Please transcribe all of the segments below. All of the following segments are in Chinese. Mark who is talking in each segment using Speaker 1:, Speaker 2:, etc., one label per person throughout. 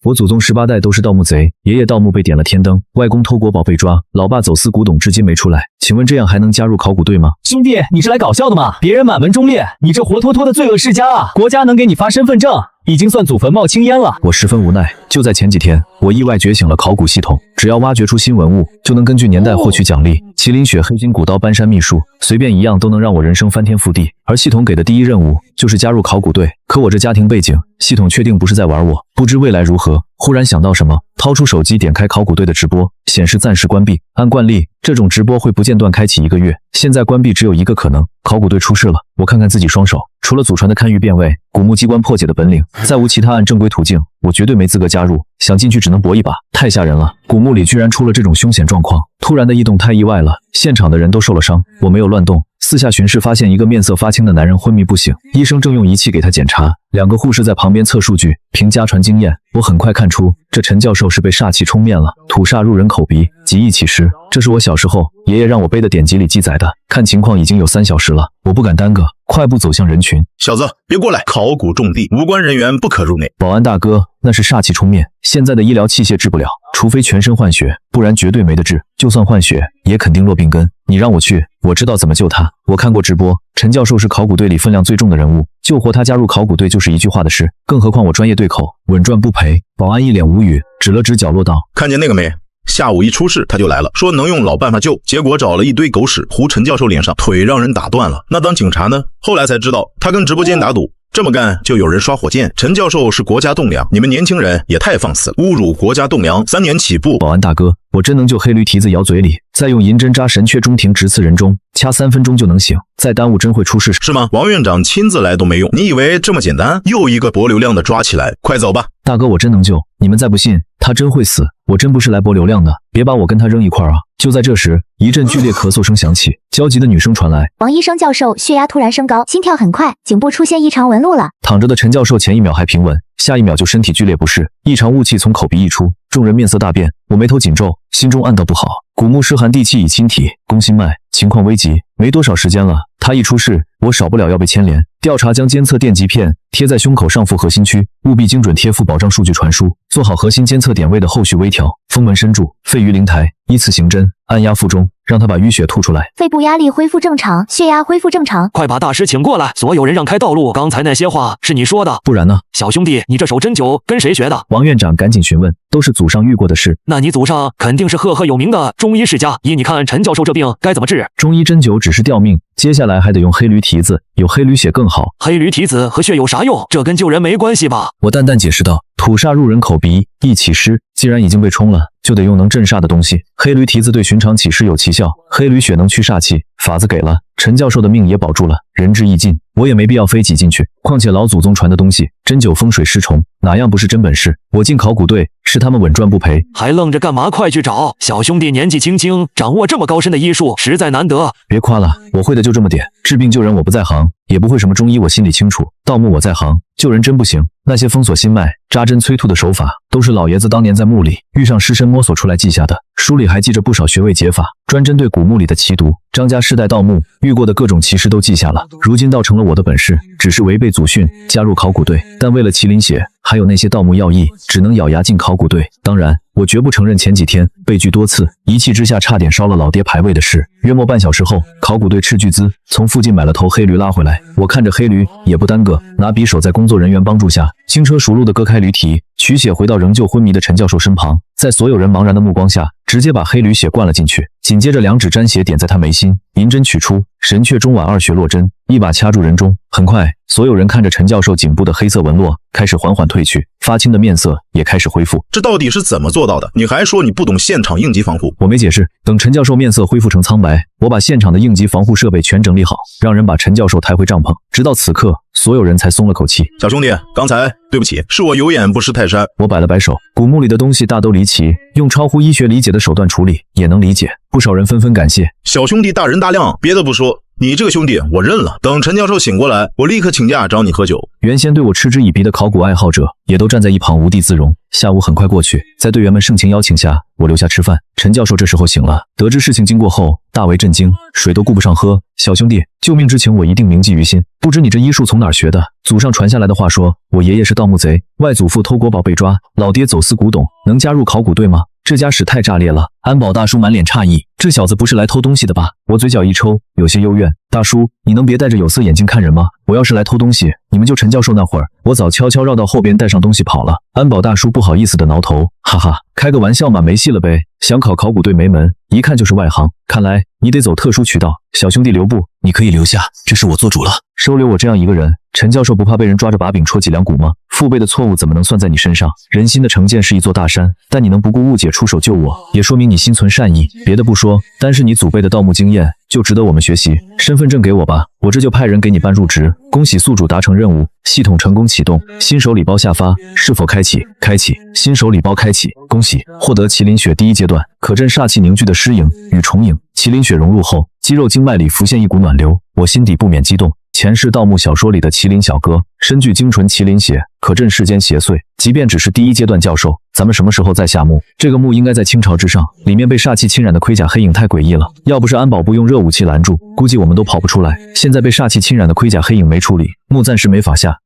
Speaker 1: 我祖宗18代都是盗墓贼，爷爷盗墓被点了天灯，外公偷国宝被抓，老爸走私古董至今没出来。请问这样还能加入考古队吗？
Speaker 2: 兄弟，你是来搞笑的吗？别人满门忠烈，你这活脱脱的罪恶世家啊！国家能给你发身份证，已经算祖坟冒青烟了。
Speaker 1: 我十分无奈。就在前几天，我意外觉醒了考古系统，只要挖掘出新文物，就能根据年代获取奖励。麒麟血、黑金古刀、搬山秘术，随便一样都能让我人生翻天覆地。而系统给的第一任务就是加入考古队，可我这家庭背景，系统确定不是在玩我。不知未来如何，忽然想到什么，掏出手机点开考古队的直播，显示暂时关闭。按惯例，这种直播会不间断开启1个月，现在关闭只有一个可能，考古队出事了。我看看自己双手，除了祖传的堪舆辨位、古墓机关破解的本领，再无其他按正规途径，我绝对没资格加入。想进去只能搏一把，太吓人了！古墓里居然出了这种凶险状况，突然的异动太意外了，现场的人都受了伤，我没有乱动。四下巡视，发现一个面色发青的男人昏迷不醒，医生正用仪器给他检查，2个护士在旁边测数据。凭家传经验，我很快看出这陈教授是被煞气冲面了，土煞入人口鼻，极易起尸。这是我小时候爷爷让我背的典籍里记载的。看情况已经有3小时了，我不敢耽搁，快步走向人群。
Speaker 3: 小子，别过来！考古重地，无关人员不可入内。
Speaker 1: 保安大哥，那是煞气冲面，现在的医疗器械治不了，除非全身换血，不然绝对没得治。就算换血，也肯定落病根。你让我去，我知道怎么救他。我看过直播，陈教授是考古队里分量最重的人物，救活他加入考古队就是一句话的事，更何况我专业对口，稳赚不赔。保安一脸无语，指了指角落道：
Speaker 3: 看见那个没？下午一出事他就来了，说能用老办法救，结果找了一堆狗屎糊陈教授脸上，腿让人打断了。那当警察呢？后来才知道他跟直播间打赌，这么干就有人刷火箭。陈教授是国家栋梁，你们年轻人也太放肆了，侮辱国家栋梁，3年起步。
Speaker 1: 保安大哥，我真能救黑驴蹄子咬嘴里，再用银针扎神阙中庭直刺人中，掐3分钟就能醒，再耽误真会出事
Speaker 3: 是吗？王院长亲自来都没用，你以为这么简单？又一个博流量的抓起来，快走吧！
Speaker 1: 大哥，我真能救，你们再不信，他真会死，我真不是来博流量的，别把我跟他扔一块啊！就在这时，一阵剧烈咳嗽声响起，焦急的女声传来：
Speaker 4: 王医生教授血压突然升高，心跳很快，颈部出现异常纹路了。
Speaker 1: 躺着的陈教授前一秒还平稳，下一秒就身体剧烈不适，异常雾气从口鼻溢出，众人面色大变。我眉头紧皱，心中暗道不好，古墓湿寒地气已侵体，攻心脉，情况危急，没多少时间了。他一出事，我少不了要被牵连。调查将监测电极片贴在胸口上腹核心区，务必精准贴附，保障数据传输，做好核心监测点位的后续微调。封门深注，肺鱼灵台，依次行针，按压腹中，让他把淤血吐出来。
Speaker 4: 肺部压力恢复正常，血压恢复正常。
Speaker 2: 快把大师请过来，所有人让开道路。刚才那些话是你说的？
Speaker 1: 不然呢？
Speaker 2: 小兄弟，你这手针灸跟谁学的？
Speaker 1: 王院长赶紧询问，都是祖上遇过的事。
Speaker 2: 那你祖上肯定是赫赫有名的中医世家，依你看陈教授这病该怎么治？
Speaker 1: 中医针灸只是吊命，接下来还得用黑驴蹄子，有黑驴血更好。
Speaker 2: 黑驴蹄子和血有啥用？这跟救人没关系吧？
Speaker 1: 我淡淡解释道，土煞入人口鼻，易起尸，既然已经被冲了，就得用能镇煞的东西。黑驴蹄子对寻常起尸有奇效，黑驴血能驱煞气，法子给了，陈教授的命也保住了，仁至义尽。我也没必要非挤进去，况且老祖宗传的东西，针灸风水尸虫，哪样不是真本事？我进考古队是他们稳赚不赔，
Speaker 2: 还愣着干嘛？快去找！小兄弟年纪轻轻，掌握这么高深的医术，实在难得。
Speaker 1: 别夸了，我会的就这么点，治病救人我不在行，也不会什么中医，我心里清楚。盗墓我在行，救人真不行。那些封锁心脉、扎针催吐的手法，都是老爷子当年在墓里遇上尸身摸索出来记下的，书里还记着不少穴位解法，专针对古墓里的奇毒。张家世代盗墓遇过的各种奇事都记下了，如今倒成了我的本事，只是违背祖训加入考古队，但为了麒麟血还有那些盗墓要义，只能咬牙进考古队。当然我绝不承认前几天被拒多次，一气之下差点烧了老爹牌位的事。约莫半小时后，考古队斥巨资从附近买了头黑驴拉回来，我看着黑驴也不耽搁，拿匕首在工作人员帮助下轻车熟路地割开驴蹄，取血回到仍旧昏迷的陈教授身旁，在所有人茫然的目光下直接把黑驴血灌了进去，紧接着2指沾血点在他眉心，银针取出，神阙中脘2穴落针，一把掐住人中。很快所有人看着陈教授颈部的黑色纹络开始缓缓褪去，发青的面色也开始恢复。
Speaker 3: 这到底是怎么做到的？你还说你不懂现场应急防护？
Speaker 1: 我没解释。等陈教授面色恢复成苍白，我把现场的应急防护设备全整理好，让人把陈教授抬回帐篷。直到此刻，所有人才松了口气。
Speaker 3: 小兄弟，刚才对不起，是我有眼不识泰山。
Speaker 1: 我摆了摆手，古墓里的东西大都离奇，用超乎医学理解的手段处理也能理解，不少人纷纷感谢。
Speaker 3: 小兄弟大人大量，别的不说，你这个兄弟我认了，等陈教授醒过来，我立刻请假找你喝酒。
Speaker 1: 原先对我嗤之以鼻的考古爱好者也都站在一旁无地自容。下午很快过去，在队员们盛情邀请下，我留下吃饭。陈教授这时候醒了，得知事情经过后，大为震惊，水都顾不上喝。小兄弟，救命之情我一定铭记于心。不知你这医术从哪儿学的？祖上传下来的话说，我爷爷是盗墓贼，外祖父偷国宝被抓，老爹走私古董，能加入考古队吗？这家史太炸裂了！安保大叔满脸诧异，这小子不是来偷东西的吧？我嘴角一抽，有些幽怨。大叔，你能别戴着有色眼镜看人吗？我要是来偷东西，你们就陈教授那会儿，我早悄悄绕到后边带上东西跑了。安保大叔不好意思的挠头，哈哈，开个玩笑嘛，没戏了呗。想考考古队没门，一看就是外行，看来你得走特殊渠道。小兄弟留步，你可以留下，这是我做主了。收留我这样一个人，陈教授不怕被人抓着把柄戳脊梁骨吗？父辈的错误怎么能算在你身上？人心的成见是一座大山，但你能不顾误解出手救我，也说明你心存善意。别的不说，单是你祖辈的盗墓经验就值得我们学习。身份证给我吧，我这就派人给你办入职。恭喜宿主达成任务，系统成功启动，新手礼包下发，是否开启？开启，新手礼包开启，恭喜获得麒麟血第一阶段，可镇煞气凝聚的尸影与重影。麒麟血融入后，肌肉经脉里浮现一股暖流，我心底不免激动。前世盗墓小说里的麒麟小哥，身具精纯麒麟血，可镇世间邪祟。即便只是第一阶段教授，咱们什么时候再下墓？这个墓应该在清朝之上，里面被煞气侵染的盔甲黑影太诡异了，要不是安保部用热武器拦住，估计我们都跑不出来。现在被煞气侵染的盔甲黑影没处理，墓暂时没法下。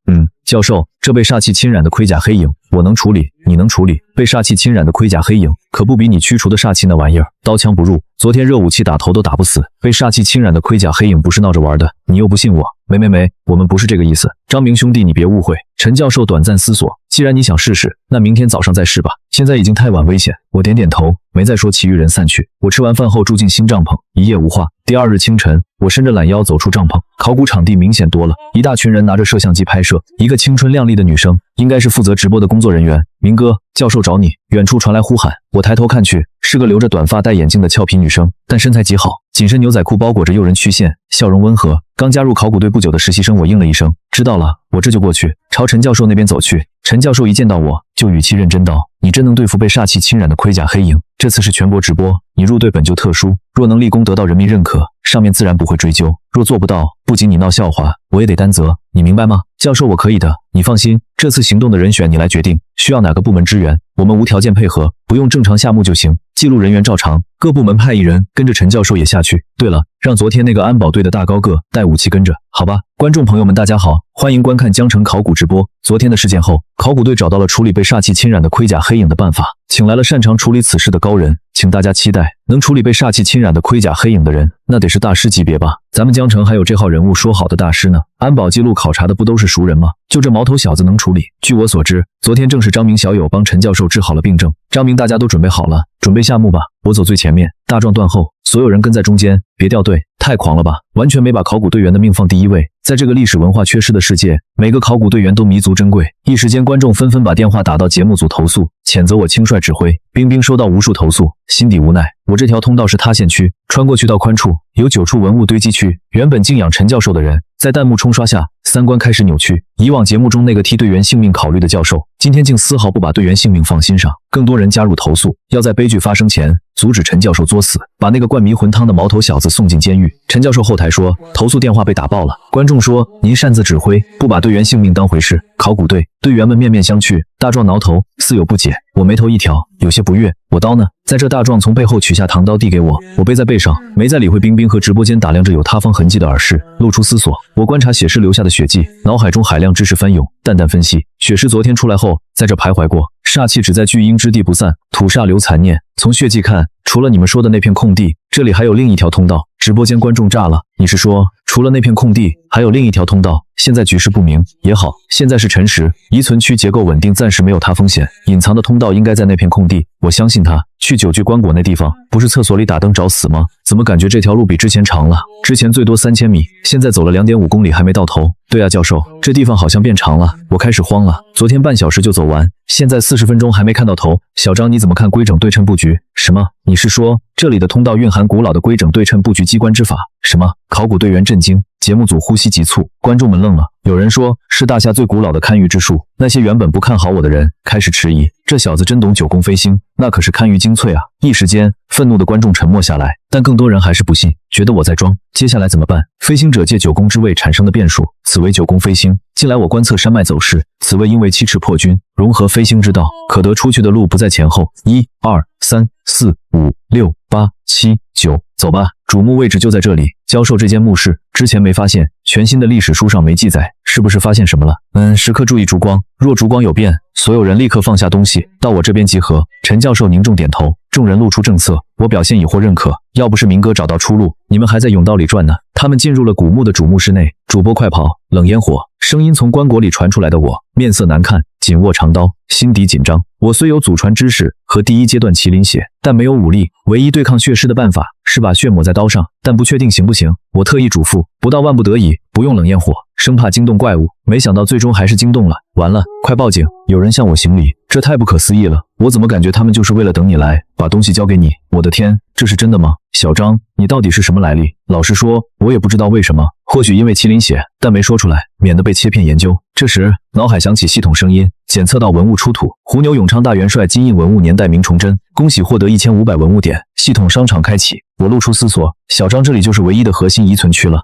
Speaker 1: 教授，这被煞气侵染的盔甲黑影，我能处理，你能处理。被煞气侵染的盔甲黑影，可不比你驱除的煞气那玩意儿，刀枪不入。昨天热武器打头都打不死，被煞气侵染的盔甲黑影不是闹着玩的，你又不信我？没，我们不是这个意思。张明兄弟，你别误会。陈教授短暂思索，既然你想试试，那明天早上再试吧。现在已经太晚，危险。我点点头，没再说。其余人散去。我吃完饭后住进新帐篷，一夜无话。第二日清晨，我伸着懒腰走出帐篷，考古场地明显多了，一大群人拿着摄像机拍摄。一个青春靓丽的女生，应该是负责直播的工作人员。明哥，教授找你。远处传来呼喊，我抬头看去，是个留着短发戴眼镜的俏皮女生，但身材极好，紧身牛仔裤包裹着诱人曲线，笑容温和。刚加入考古队不久的实习生，我应了一声，知道了。我这就过去，朝陈教授那边走去。陈教授一见到我，就语气认真道：“你真能对付被煞气侵染的盔甲黑影？这次是全国直播，你入队本就特殊，若能立功得到人民认可，上面自然不会追究。若做不到，不仅你闹笑话，我也得担责，你明白吗？”教授，我可以的，你放心，这次行动的人选你来决定，需要哪个部门支援，我们无条件配合，不用正常下墓就行。记录人员照常，各部门派一人跟着陈教授也下去。对了，让昨天那个安保队的大高个带武器跟着，好吧？观众朋友们，大家好，欢迎观看江城考古直播。昨天的事件后，考古队找到了处理被煞气侵染的盔甲黑影的办法，请来了擅长处理此事的高人，请大家期待能处理被煞气侵染的盔甲黑影的人，那得是大师级别吧？咱们江城还有这号人物说好的大师呢？安保记录考察的不都是熟人吗？就这毛头小子能处理？据我所知，昨天正是张明小友帮陈教授治好了病症。张明，大家都准备好了，准备下墓吧。我走最前面，大壮断后，所有人跟在中间，别掉队。太狂了吧，完全没把考古队员的命放第一位。在这个历史文化缺失的世界，每个考古队员都弥足珍贵。一时间，观众纷纷把电话打到节目组投诉，谴责我轻率指挥。冰冰收到无数投诉，心底无奈。我这条通道是塌陷区，穿过去到宽处有9处文物堆积区。原本敬仰陈教授的人，在弹幕冲刷下，三观开始扭曲。以往节目中那个替队员性命考虑的教授，今天竟丝毫不把队员性命放心上。更多人加入投诉，要在悲剧发生前阻止陈教授作死，把那个灌迷魂汤的毛头小子送进监狱。陈教授后台说，投诉电话被打爆了。观众说，您擅自指挥，不把队员性命当回事。考古队队员们面面相觑，大壮挠头，似有不解。我眉头一挑，有些不悦。我刀呢？在这，大壮从背后取下唐刀递给我，我背在背上，没再理会冰冰和直播间打量着有塌方痕迹的耳饰，露出思索。我观察血尸留下的血迹，脑海中海量知识翻涌，淡淡分析。血尸昨天出来后，在这徘徊过，煞气只在聚阴之地不散，土煞留残念。从血迹看，除了你们说的那片空地，这里还有另一条通道。直播间观众炸了，你是说除了那片空地，还有另一条通道？现在局势不明也好，现在是辰时，遗存区结构稳定，暂时没有塌风险，隐藏的通道应该在那片空地。我相信他。去9具棺椁那地方，不是厕所里打灯找死吗？怎么感觉这条路比之前长了？之前最多3000米，现在走了2.5公里还没到头。对啊，教授，这地方好像变长了。我开始慌了，昨天半小时就走完，现在40分钟还没看到头。小张，你怎么看规整对称布局？什么？你是说这里的通道蕴含古老的规整对称布局机关之法？什么？考古队员震惊，节目组呼吸急促。观众们愣了，有人说是大夏最古老的看舆之术。那些原本不看好我的人开始迟疑，这小子真懂九宫飞星，那可是看舆精粹啊！一时间，愤怒的观众沉默下来，但更多人还是不信，觉得我在装。接下来怎么办？飞星者借九宫之位产生的变数，此为九宫飞星。近来我观测山脉走势，此位因为七赤破军，融合飞星之道，可得出去的路不在前后。1、2、3、4、5、6、8、7、9，走吧。主墓位置就在这里。教授这间墓室之前没发现，全新的历史书上没记载，是不是发现什么了？时刻注意烛光，若烛光有变，所有人立刻放下东西，到我这边集合。陈教授凝重点头，众人露出正色，我表现已获认可。要不是明哥找到出路，你们还在甬道里转呢。他们进入了古墓的主墓室内，主播快跑，冷烟火，声音从棺椁里传出来的我，面色难看，紧握长刀，心底紧张。我虽有祖传知识和第一阶段麒麟血，但没有武力，唯一对抗血尸的办法是把血抹在刀上，但不确定行不行。我特意嘱咐，不到万不得已，不用冷焰火，生怕惊动怪物。没想到最终还是惊动了，完了，快报警！有人向我行礼，这太不可思议了，我怎么感觉他们就是为了等你来，把东西交给你？我的天，这是真的吗？小张，你到底是什么来历？老实说，我也不知道为什么，或许因为麒麟血，但没说出来，免得被切片研究。这时，脑海响起系统声音，检测到文物出土，胡牛永昌大元帅金印文物年代明崇祯，恭喜获得1500文物点，系统商场开启。我露出思索，小张这里就是唯一的核心遗存区了。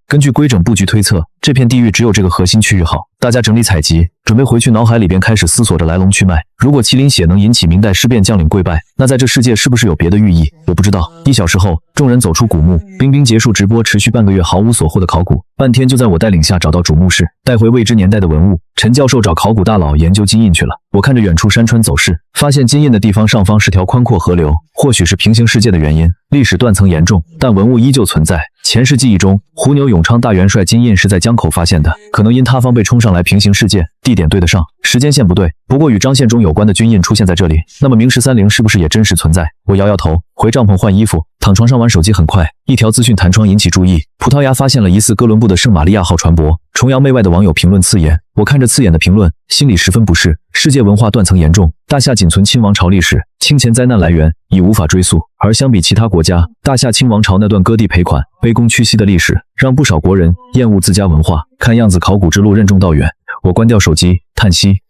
Speaker 1: 根据规整布局推测，这片地域只有这个核心区域好。大家整理采集，准备回去，脑海里边开始思索着来龙去脉。如果麒麟血能引起明代事变将领跪拜，那在这世界是不是有别的寓意？我不知道。1小时后，众人走出古墓，冰冰结束直播持续半个月毫无所获的考古，半天就在我带领下找到主墓室，带回未知年代的文物。陈教授找考古大佬研究金印去了。我看着远处山川走势，发现金印的地方上方是条宽阔河流，或许是平行世界的原因，历史断层严重，但文物依旧存在。前世记忆中，胡牛永昌大元帅金印是在江口发现的，可能因塌方被冲上来平行世界，地点对得上，时间线不对。不过与张献忠有关的军印出现在这里，那么明十三陵是不是也真实存在？我摇摇头，回帐篷换衣服，躺床上玩手机。很快，一条资讯弹窗引起注意，葡萄牙发现了疑似哥伦布的圣玛利亚号船舶。崇洋媚外的网友评论刺眼，我看着刺眼的评论，心里十分不适。世界文化断层严重，大夏仅存清王朝历史，清前灾难来源已无法追溯。而相比其他国家，大夏清王朝那段割地赔款、卑躬屈膝的历史，让不少国人厌恶自家文化。看样子考古之路任重道远。我关掉手机，叹息。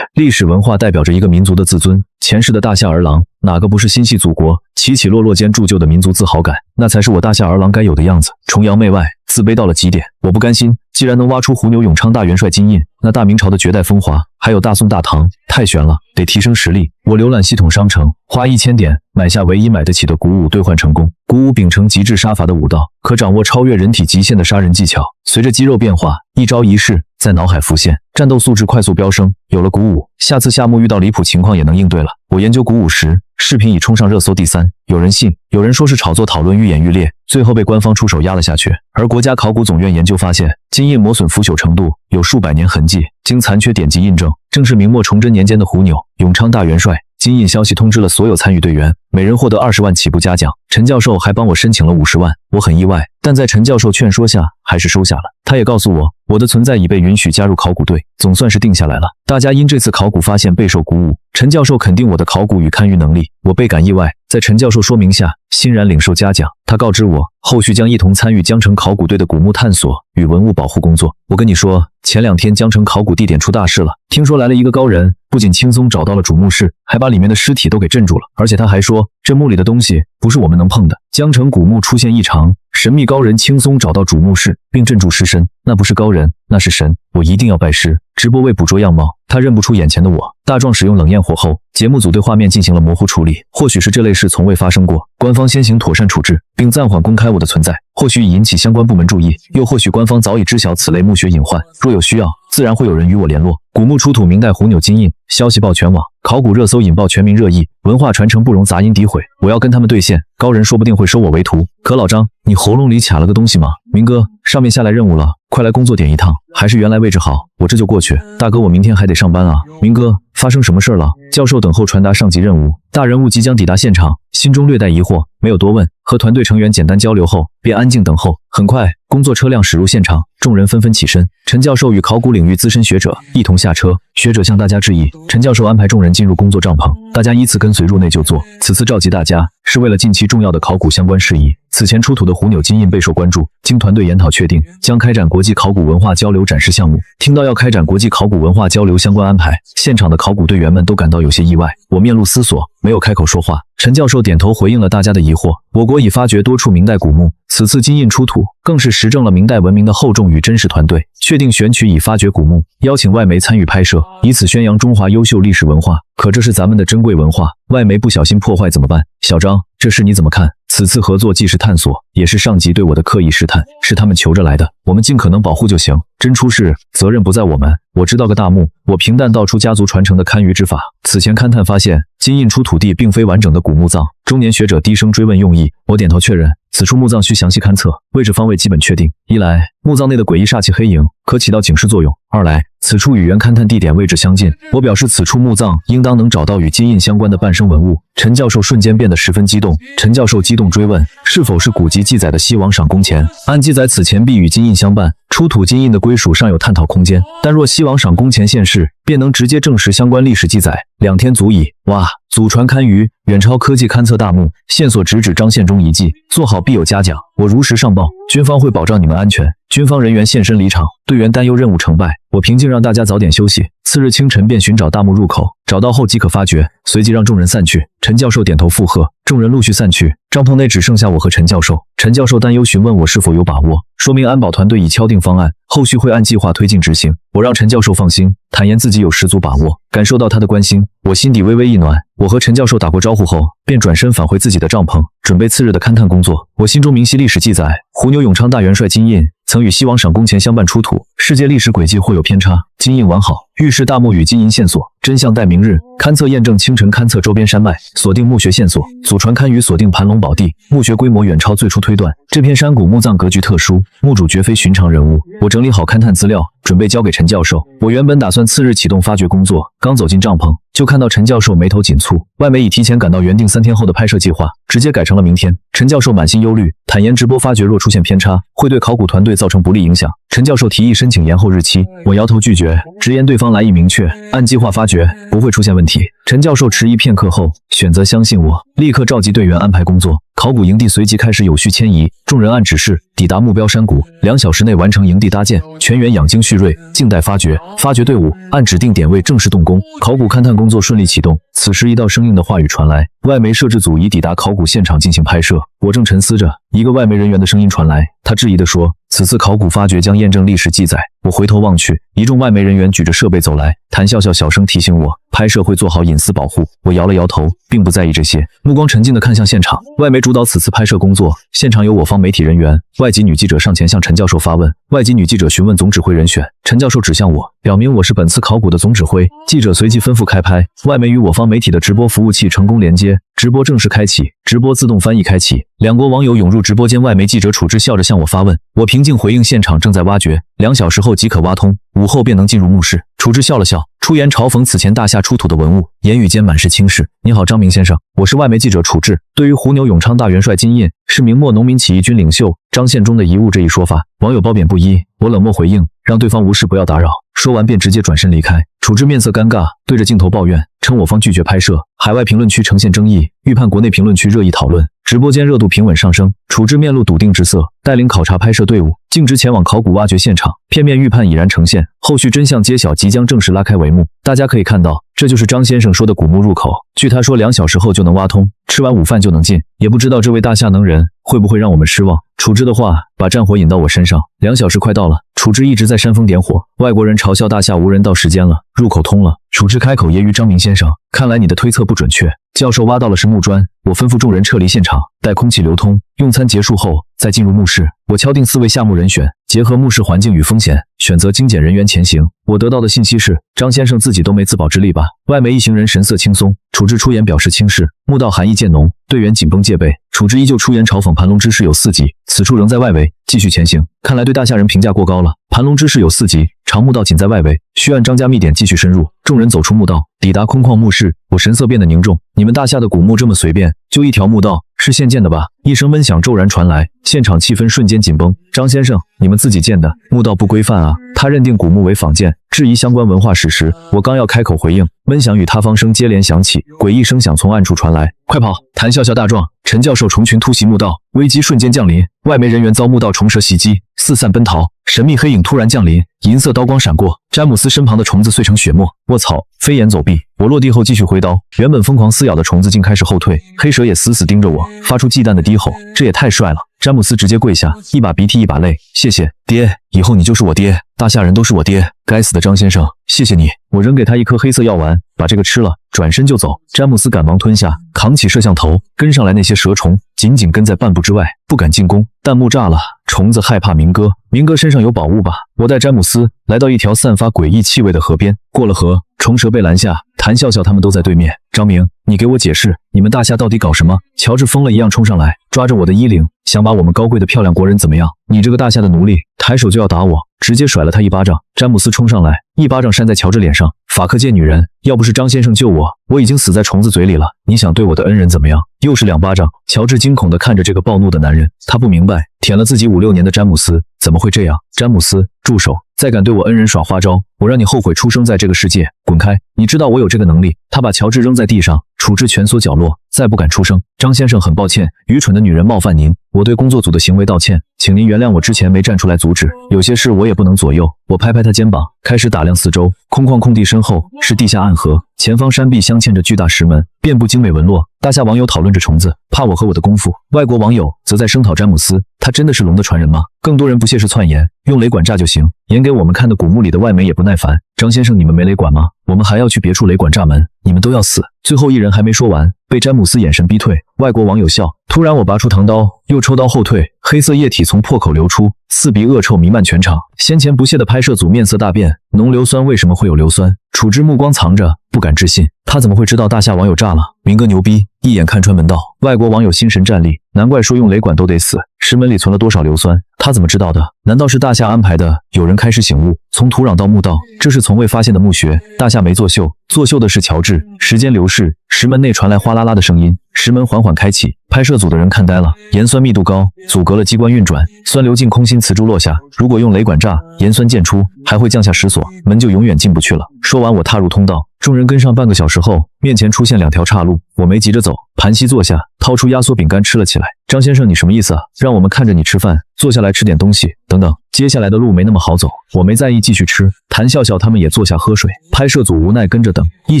Speaker 1: 历史文化代表着一个民族的自尊，前世的大夏儿郎，哪个不是心系祖国，起起落落间铸就的民族自豪感？那才是我大夏儿郎该有的样子。崇洋媚外，自卑到了极点。我不甘心，既然能挖出胡牛永昌大元帅金印，那大明朝的绝代风华，还有大宋大唐，太悬了，得提升实力。我浏览系统商城，花1000点买下唯一买得起的古武，兑换成功。古武秉承极致杀伐的武道，可掌握超越人体极限的杀人技巧。随着肌肉变化，一招一式在脑海浮现，战斗素质快速飙升。有了古武，下次下墓遇到离谱情况也能应对了。我研究古武时，视频已冲上热搜第3，有人信，有人说是炒作讨论愈演愈烈，最后被官方出手压了下去。而国家考古总院研究发现，金印磨损腐朽程度有数百年痕迹，经残缺典籍印证，正是明末崇祯年间的胡牛永昌大元帅。金印消息通知了所有参与队员，每人获得20万起步嘉奖。陈教授还帮我申请了50万，我很意外，但在陈教授劝说下，还是收下了。他也告诉我，我的存在已被允许加入考古队，总算是定下来了。大家因这次考古发现备受鼓舞，陈教授肯定我的考古与勘舆能力，我倍感意外。在陈教授说明下，欣然领受嘉奖。他告知我，后续将一同参与江城考古队的古墓探索与文物保护工作。我跟你说，前2天江城考古地点出大事了，听说来了一个高人，不仅轻松找到了主墓室，还把里面的尸体都给镇住了。而且他还说，这墓里的东西不是我们能碰的。江城古墓出现异常，神秘高人轻松找到主墓室并镇住尸身，那不是高人，那是神，我一定要拜师。直播为捕捉样貌，他认不出眼前的我。大壮使用冷焰火后，节目组对画面进行了模糊处理，或许是这类事从未发生过，官方先行妥善处置，并暂缓公开我的存在，或许已引起相关部门注意，又或许官方早已知晓此类墓穴隐患，若有需要，自然会有人与我联络。古墓出土明代胡钮金印，消息爆全网，考古热搜引爆全民热议，文化传承不容杂音诋毁，我要跟他们兑现，高人说不定会收我为徒。可老张，你喉咙里卡了个东西吗？明哥，上面下来任务了，快来工作点一趟，还是原来位置好，我这就过去。大哥，我明天还得上班啊。明哥，发生什么事了？教授等候传达上级任务，大人物即将抵达现场，心中略带疑惑，没有多问，和团队成员简单交流后，便安静等候。很快，工作车辆驶入现场，众人纷纷起身。陈教授与考古领域资深学者一同下车，学者向大家致意。陈教授安排众人进入工作帐篷，大家依次跟随入内就坐。此次召集大家，是为了近期重要的考古相关事宜。此前出土的虎钮金印备受关注，经团队研讨确定将开展国际考古文化交流展示项目。听到要开展国际考古文化交流相关安排，现场的考古队员们都感到有些意外。我面露思索，没有开口说话。陈教授点头回应了大家的疑惑。我国已发掘多处明代古墓，此次金印出土更是实证了明代文明的厚重与真实。团队确定选取已发掘古墓，邀请外媒参与拍摄，以此宣扬中华优秀历史文化。可这是咱们的珍贵文化，外媒不小心破坏怎么办？小张，这事你怎么看？此次合作既是探索，也是上级对我的刻意试探，是他们求着来的，我们尽可能保护就行。真出事，责任不在我们。我知道个大墓，我平淡道出家族传承的堪舆之法。此前勘探发现，金印出土地并非完整的古墓葬。中年学者低声追问用意，我点头确认，此处墓葬需详细勘测，位置方位基本确定。一来，墓葬内的诡异煞气黑影可起到警示作用；二来，此处与原勘探地点位置相近，我表示此处墓葬应当能找到与金印相关的半生文物。陈教授瞬间变得十分激动。陈教授激动追问，是否是古籍记载的西王赏功钱？按记载，此钱必与金印相伴，出土金印的归属尚有探讨空间。但若西王赏功钱现世，便能直接证实相关历史记载，2天足矣。哇！祖传堪舆，远超科技勘测大墓，线索直指张献忠遗迹，做好必有嘉奖。我如实上报，军方会保障你们安全。军方人员现身离场，队员担忧任务成败，我平静让大家早点休息。次日清晨便寻找大墓入口，找到后即可发掘，随即让众人散去。陈教授点头附和，众人陆续散去，帐篷内只剩下我和陈教授。陈教授担忧询问我是否有把握，说明安保团队已敲定方案，后续会按计划推进执行。我让陈教授放心，坦言自己有十足把握。感受到他的关心，我心底微微一暖。我和陈教授打过招呼后，便转身返回自己的帐篷，准备次日的勘探工作。我心中明晰历史记载，虎钮永昌大元帅金印曾与西王赏功钱相伴出土，世界历史轨迹或有偏差，金印完好，预示大墓与金银线索，真相待明日。勘测验证清晨勘测周边山脉，锁定墓穴线索，祖传堪舆锁定盘龙宝地，墓穴规模远超最初推断。这片山谷墓葬格局特殊，墓主绝非寻常人物。我整理好勘探资料，准备交给陈教授。我原本打算次日启动发掘工作，刚走进帐篷，就看到陈教授眉头紧蹙，外媒已提前赶到原定3天后的拍摄计划，直接改成了明天。陈教授满心忧虑，坦言直播发掘若出现偏差，会对考古团队造成不利影响。陈教授提议申请延后日期，我摇头拒绝，直言对方来意明确，按计划发掘不会出现问题。陈教授迟疑片刻后，选择相信我，立刻召集队员安排工作。考古营地随即开始有序迁移，众人按指示抵达目标山谷，2小时内完成营地搭建，全员养精蓄锐，静待发掘。发掘队伍按指定点位正式动工，考古勘探工作顺利启动。此时一道生硬的话语传来，外媒摄制组已抵达考古现场进行拍摄。我正沉思着，一个外媒人员的声音传来，他质疑地说，此次考古发掘将验证历史记载。我回头望去，一众外媒人员举着设备走来，谭笑笑小声提醒我，拍摄会做好隐私保护。我摇了摇头，并不在意这些，目光沉静地看向现场。外媒主导此次拍摄工作，现场有我方媒体人员。外籍女记者上前向陈教授发问，外籍女记者询问总指挥人选，陈教授指向我，表明我是本次考古的总指挥。记者随即吩咐开拍，外媒与我方媒体的直播服务器成功连接，直播正式开启，直播自动翻译开启，两国网友涌入直播间。外媒记者楚志笑着向我发问，我平静回应，现场正在挖掘，2小时后即可挖通，午后便能进入墓室。楚志笑了笑，出言嘲讽此前大夏出土的文物，言语间满是轻视。你好，张明先生，我是外媒记者楚志。对于虎钮永昌大元帅金印是明末农民起义军领袖张献忠的遗物这一说法，网友褒贬不一，我冷漠回应，让对方无事不要打扰。说完便直接转身离开。楚志面色尴尬，对着镜头抱怨，称我方拒绝拍摄，海外评论区呈现争议，预判国内评论区热议讨论。直播间热度平稳上升，楚志面露笃定之色，带领考察拍摄队伍径直前往考古挖掘现场，片面预判已然呈现，后续真相揭晓即将正式拉开帷幕。大家可以看到，这就是张先生说的古墓入口。据他说，2小时后就能挖通，吃完午饭就能进，也不知道这位大夏能人会不会让我们失望。楚志的话把战火引到我身上，2小时快到了，楚志一直在煽风点火，外国人嘲笑大夏无人道时间了，入口通了。楚志开口揶揄张明先生，看来你的推测不准确，教授挖到了是木砖。我吩咐众人撤离现场，待空气流通，用餐结束后再进入墓室。我敲定4位下墓人选，结合墓室环境与风险，选择精简人员前行。我得到的信息是，张先生自己都没自保之力吧？外媒一行人神色轻松，楚志出言表示轻视，墓道寒意渐浓，队员紧绷戒备。楚志依旧出言嘲讽盘龙之势有4级，此处仍在外围，继续前行。看来对大夏人评价过高了，盘龙之势有4级，长墓道仅在外围，需按张家密点继续深入。众人走出墓道，抵达空旷墓室，我神色变得凝重。你们大夏的古墓这么随便，就一条墓道，是现建的吧？一声闷响骤然传来，现场气氛瞬间紧绷。张先生，你们自己建的，墓道不规范啊！他认定古墓为仿建，质疑相关文化史实。我刚要开口回应，闷响与塌方声接连响起，诡异声响从暗处传来。快跑！谭笑笑大壮、陈教授虫群突袭墓道，危机瞬间降临，外媒人员遭墓道虫蛇袭击，四散奔逃。神秘黑影突然降临，银色刀光闪过，詹姆斯身旁的虫子碎成血沫。卧槽！飞檐走壁，我落地后继续挥刀，原本疯狂撕咬的虫子竟开始后退，黑蛇也死死盯着我，发出忌惮的低吼。这也太帅了！詹姆斯直接跪下，一把鼻涕一把泪，谢谢爹，以后你就是我爹，大夏人都是我爹。该死的张先生，谢谢你！我扔给他一颗黑色药丸，把这个吃了，转身就走。詹姆斯赶忙吞下，扛起摄像头，跟上来那些蛇虫紧紧跟在半步之外，不敢进攻。弹幕炸了，虫子害怕明哥，明哥身上有宝物吧？我带詹姆斯来到一条散发诡异气味的河边，过了河，虫蛇被拦下，谭笑笑他们都在对面。张明，你给我解释，你们大夏到底搞什么？乔治疯了一样冲上来，抓着我的衣领，想把我们高贵的漂亮国人怎么样？你这个大夏的奴隶，抬手就要打我，直接甩了他一巴掌。詹姆斯冲上来，一巴掌扇在乔治脸上。法克界女人，要不是张先生救我，我已经死在虫子嘴里了。你想对我的恩人怎么样？又是2巴掌。乔治惊恐地看着这个暴怒的男人，他不明白，舔了自己5、6年的詹姆斯怎么会这样？詹姆斯，住手！再敢对我恩人耍花招，我让你后悔出生在这个世界！滚开！你知道我有这个能力。他把乔治扔在地上，处置蜷缩角落，再不敢出声。张先生，很抱歉，愚蠢的女人冒犯您，我对工作组的行为道歉，请您原谅我之前没站出来阻止，有些事我也不能左右。我拍拍他肩膀，开始打量四周，空旷空地身后是地下暗河，前方山壁镶嵌着巨大石门，遍布精美纹络。大夏网友讨论着虫子，怕我和我的功夫；外国网友则在声讨詹姆斯，他真的是龙的传人吗？更多人不屑是窜言，用雷管炸就行。演给我们看的古墓里的外媒也不耐烦，张先生，你们没雷管吗？我们还要去别处雷管炸门，你们都要死！最后一人还没说完，被詹姆斯眼神逼退。外国网友笑，突然我拔出唐刀，又抽刀后退，黑色液体从破口流出，刺鼻恶臭弥漫全场。先前不屑的拍摄组面色大变，浓硫酸为什么会有硫酸？处置目光藏着，不敢置信，他怎么会知道大夏网友炸了？明哥牛逼，一眼看穿门道。外国网友心神战栗，难怪说用雷管都得死。石门里存了多少硫酸？他怎么知道的？难道是大夏安排的？有人开始醒悟，从土壤到墓道，这是从未发现的墓穴。大夏没作秀，作秀的是乔治。时间流逝，石门内传来哗啦啦的声音，石门缓缓开启。拍摄组的人看呆了，盐酸密度高，阻隔了机关运转，酸流进空心磁柱落下。如果用雷管炸，盐酸溅出，还会降下石锁，门就永远进不去了。说完，我踏入通道，众人跟上半个小时后，面前出现2条岔路，我没急着走，盘膝坐下，掏出压缩饼干吃了起来。张先生，你什么意思啊？让我们看着你吃饭，坐下来吃点东西。等等，接下来的路没那么好走，我没在意，继续吃。谭笑笑他们也坐下喝水，拍摄组无奈跟着等。1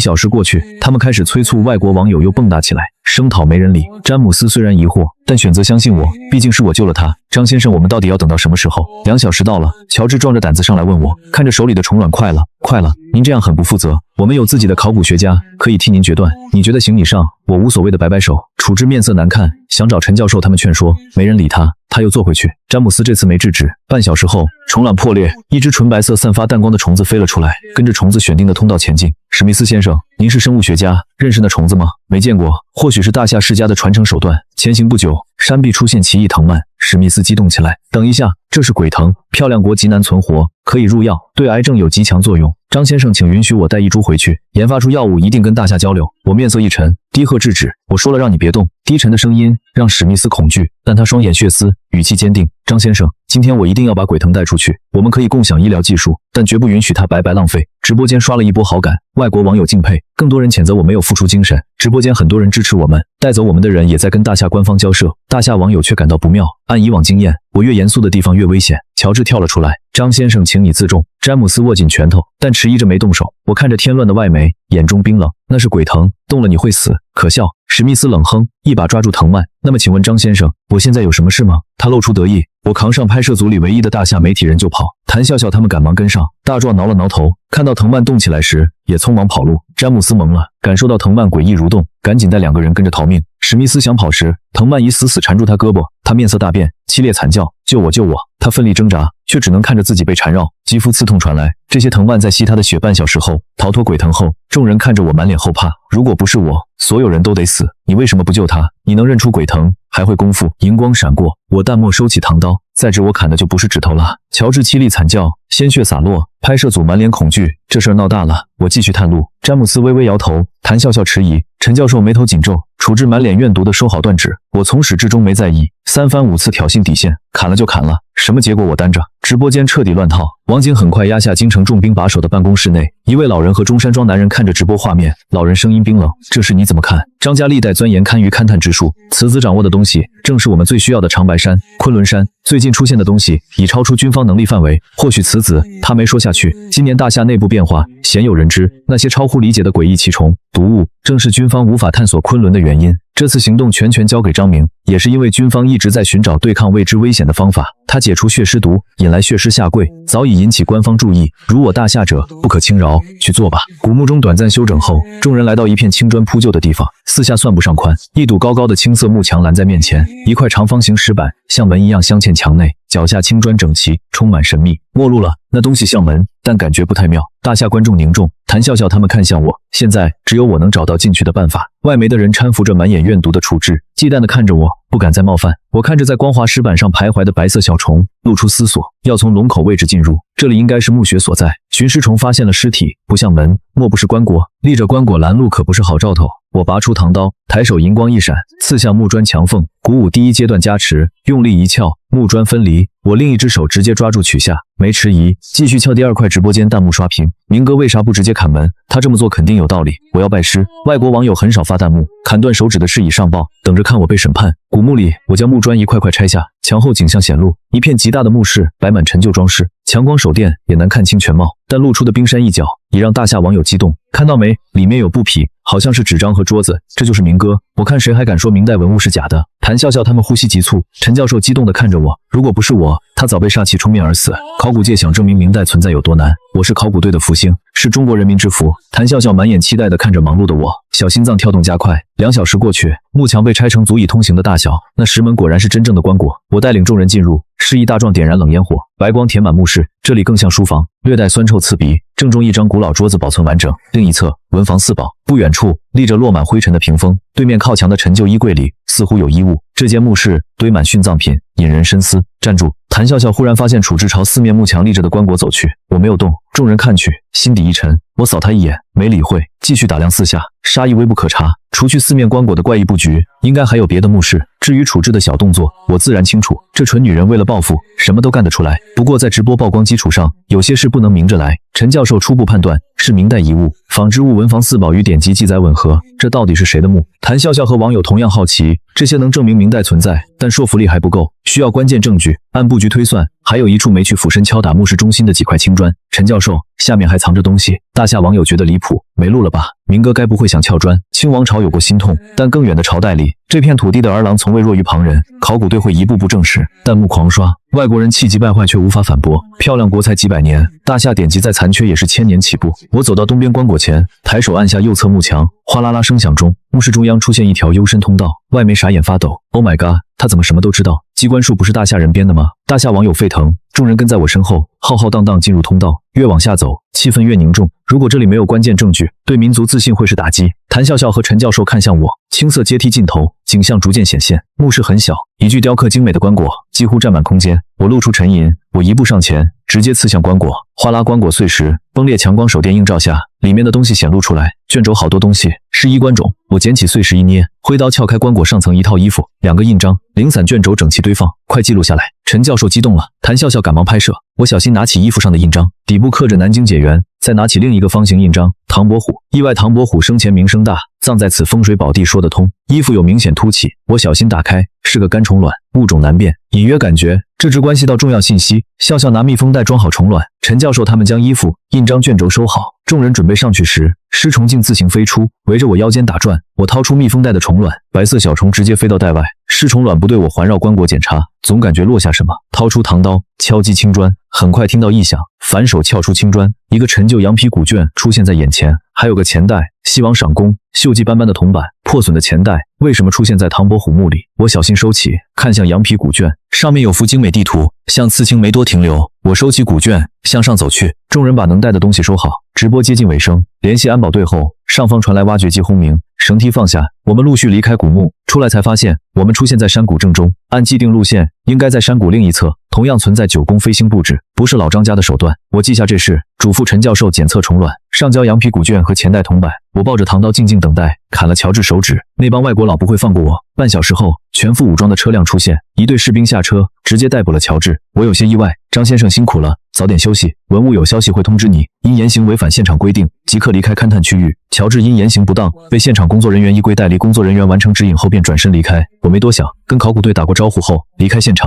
Speaker 1: 小时过去，他们开始催促，外国网友又蹦跶起来，声讨没人理。詹姆斯虽然疑惑，但选择相信我，毕竟是我救了他。张先生，我们到底要等到什么时候？2小时到了，乔治壮着胆子上来问我，看着手里的虫卵，快了，快了，您这样很不负责。我们有自己的考古学家，可以替您决断，你觉得行你上，我无所谓的摆摆手。处置面色难看，想找陈教授他们劝说，没人理他，他又坐回去。詹姆斯这次没制止。半小时后，虫卵破裂，一只纯白色散发淡光的虫子飞了出来，跟着虫子选定的通道前进。史密斯先生，您是生物学家，认识那虫子吗？没见过，或许是大夏世家的传承手段。前行不久，山壁出现奇异藤蔓，史密斯激动起来。等一下，这是鬼藤，漂亮国极难存活，可以入药，对癌症有极强作用。张先生，请允许我带一株回去，研发出药物一定跟大夏交流。我面色一沉，低喝制止。我说了让你别动。低沉的声音让史密斯恐惧，但他双眼血丝，语气坚定。张先生，今天我一定要把鬼藤带出去，我们可以共享医疗技术，但绝不允许它白白浪费。直播间刷了一波好感，外国网友敬佩，更多人谴责我没有付出精神。直播间很多人支持我们，带走我们的人也在跟大夏官方交涉，大夏网友却感到不妙。按以往经验，我越严肃的地方越危险。乔治跳了出来，张先生，请你自重。詹姆斯握紧拳头，但迟疑着没动手。我看着添乱的外媒，眼中冰冷。那是鬼藤，动了你会死，可笑。史密斯冷哼，一把抓住藤蔓。那么请问张先生，我现在有什么事吗？他露出得意。我扛上拍摄组里唯一的大夏媒体人就跑，谭笑笑他们赶忙跟上。大壮挠了挠头，看到藤蔓动起来时，也匆忙跑路。詹姆斯懵了，感受到藤蔓诡异蠕动，赶紧带2个人跟着逃命。史密斯想跑时，藤蔓已死死缠住他胳膊，他面色大变，凄厉惨叫：“救我！救我！”他奋力挣扎，却只能看着自己被缠绕，肌肤刺痛传来。这些藤蔓在吸他的血。半小时后，逃脱鬼藤后，众人看着我满脸后怕。如果不是我，所有人都得死。你为什么不救他？你能认出鬼藤，还会功夫？银光闪过，我淡漠收起唐刀，再指我砍的就不是指头了。乔治凄厉惨叫，鲜血洒落，拍摄组满脸恐惧。这事儿闹大了，我继续探路。詹姆斯微微摇头，谭笑笑迟疑，陈教授眉头紧皱，处置满脸怨毒的收好断指。我从始至终没在意，3番5次挑衅底线，砍了就砍了，什么结果我担着。直播间彻底乱套，王景很快压下京城重兵把守的办公室内，一位老人和中山装男人看着直播画面，老人声音冰冷：“这事你怎么看？”张家历代钻研堪舆勘探之术，此子掌握的东西正是我们最需要的长白山、昆仑山。最近出现的东西已超出军方能力范围，或许此子……他没说下去。今年大夏内部变化鲜有人知，那些超乎理解的诡异奇虫、毒物，正是军方无法探索昆仑的原因。这次行动全权交给张明，也是因为军方一直在寻找对抗未知危险的方法。他解除血尸毒，引来血尸下跪，早已引起官方注意。如我大夏者，不可轻饶，去做吧。古墓中短暂休整后，众人来到一片青砖铺就的地方，四下算不上宽，一堵高高的青色幕墙拦在面前，一块长方形石板像门一样镶嵌墙内，脚下青砖整齐，充满神秘。末路了，那东西像门，但感觉不太妙。大夏观众凝重，谭笑笑他们看向我，现在只有我能找到进去的办法。外媒的人搀扶着满眼怨毒的处置，忌惮地看着我，不敢再冒犯。我看着在光滑石板上徘徊的白色小虫，露出思索，要从龙口位置进入，这里应该是墓穴所在。寻尸虫发现了尸体，不像门，莫不是棺椁？立着棺椁拦路可不是好兆头。我拔出唐刀，抬手银光一闪，刺向木砖墙缝。鼓舞第一阶段加持，用力一撬，木砖分离。我另一只手直接抓住取下，没迟疑，继续撬第二块。直播间弹幕刷屏：明哥为啥不直接砍门？他这么做肯定有道理。我要拜师。外国网友很少发弹幕，砍断手指的事已上报，等着看我被审判。古墓里，我将木砖一块块拆下，墙后景象显露，一片极大的墓室摆满陈旧装饰，强光手电也难看清全貌，但露出的冰山一角也让大夏网友激动。看到没？里面有布匹，好像是纸张和桌子，这就是明哥。我看谁还敢说明代文物是假的？谭笑笑他们呼吸急促，陈教授激动地看着我，如果不是我，他早被煞气冲面而死。考古界想证明明代存在有多难，我是考古队的福星，是中国人民之福。谭笑笑满眼期待地看着忙碌的我，小心脏跳动加快。2小时过去，幕墙被拆成足以通行的大小，那石门果然是真正的棺椁。我带领众人进入，示意大壮点燃冷烟火，白光填满墓室，这里更像书房，略带酸臭刺鼻。正中一张古老桌子保存完整，另一侧文房四宝。不远处立着落满灰尘的屏风，对面靠墙的陈旧衣柜里似乎有衣物。这间墓室堆满殉葬品，引人深思。站住！谭笑笑忽然发现处置朝四面幕墙立着的棺椁走去，我没有动。众人看去，心底一沉。我扫他一眼，没理会，继续打量四下，杀意微不可察。除去四面棺椁的怪异布局，应该还有别的墓室。至于处置的小动作，我自然清楚。这蠢女人为了报复，什么都干得出来。不过在直播曝光基础上，有些事不能明着来。陈教授初步判断是明代遗物，仿制物文房四宝与典籍记载吻合，这到底是谁的墓？谭笑笑和网友同样好奇，这些能证明明代存在，但说服力还不够，需要关键证据。按布局推算，还有一处没去俯身敲打墓室中心的几块青砖。陈教授，下面还藏着东西。大夏网友觉得离谱，没路了吧？明哥该不会想撬砖？清王朝有过心痛，但更远的朝代里，这片土地的儿郎从未弱于旁人。考古队会一步步证实。弹幕狂刷，外国人气急败坏却无法反驳。漂亮国才几百年，大夏典籍再残缺也是1000年起步。我走到东边棺椁前，抬手按下右侧幕墙，哗啦啦声响中，墓室中央出现一条幽深通道。外媒傻眼发抖 ，Oh my god， 他怎么什么都知道？机关术不是大夏人编的吗？大夏网友沸腾，众人跟在我身后，浩浩荡荡进入通道。越往下走，气氛越凝重。如果这里没有关键证据，对民族自信会是打击。谭笑笑和陈教授看向我，青色阶梯尽头，景象逐渐显现。墓室很小，一具雕刻精美的棺椁几乎占满空间。我露出沉吟，我一步上前，直接刺向棺椁。哗啦，棺椁碎石崩裂，强光手电映照下，里面的东西显露出来。卷轴好多东西，是衣棺冢。我捡起碎石一捏，挥刀撬开棺椁上层一套衣服，2个印章，零散卷轴整齐堆放，快记录下来。陈教授激动了，谭笑笑赶忙拍摄。我小心拿起衣服上的印章，底部刻着南京解元，再拿起另一个方形印章，唐伯虎。意外唐伯虎生前名声大，葬在此风水宝地说得通。衣服有明显凸起，我小心打开，是个干虫卵，物种难辨，隐约感觉这只关系到重要信息。笑笑拿密封袋装好虫卵，陈教授他们将衣服、印章、卷轴收好。众人准备上去时，尸虫竟自行飞出，围着我腰间打转。我掏出密封袋的虫卵，白色小虫直接飞到袋外。尸虫卵不对我环绕棺椁检查，总感觉落下什么。掏出唐刀，敲击青砖，很快听到异响，反手撬出青砖，一个陈旧羊皮古卷出现在眼前，还有个钱袋，西王赏功，锈迹斑斑的铜板，破损的钱袋为什么出现在唐伯虎墓里？我小心收起，看向羊皮古卷，上面有幅精美地图，像刺青没多停留。我收起古卷，向上走去。众人把能带的东西收好。直播接近尾声，联系安保队后，上方传来挖掘机轰鸣，绳梯放下，我们陆续离开古墓。出来才发现，我们出现在山谷正中。按既定路线，应该在山谷另一侧，同样存在9宫飞星布置，不是老张家的手段。我记下这事，嘱咐陈教授检测虫卵，上交羊皮古卷和钱袋铜板。我抱着唐刀静静等待，砍了乔治手指。那帮外国佬不会放过我。半小时后，全副武装的车辆出现，一队士兵下车，直接逮捕了乔治。我有些意外，张先生辛苦了，早点休息。文物有消息会通知你，因言行违反现场规定，即刻离开勘探区域。乔治因言行不当，被现场工作人员依规代理工作人员完成指引后便转身离开。我没多想，跟考古队打过招呼后离开现场。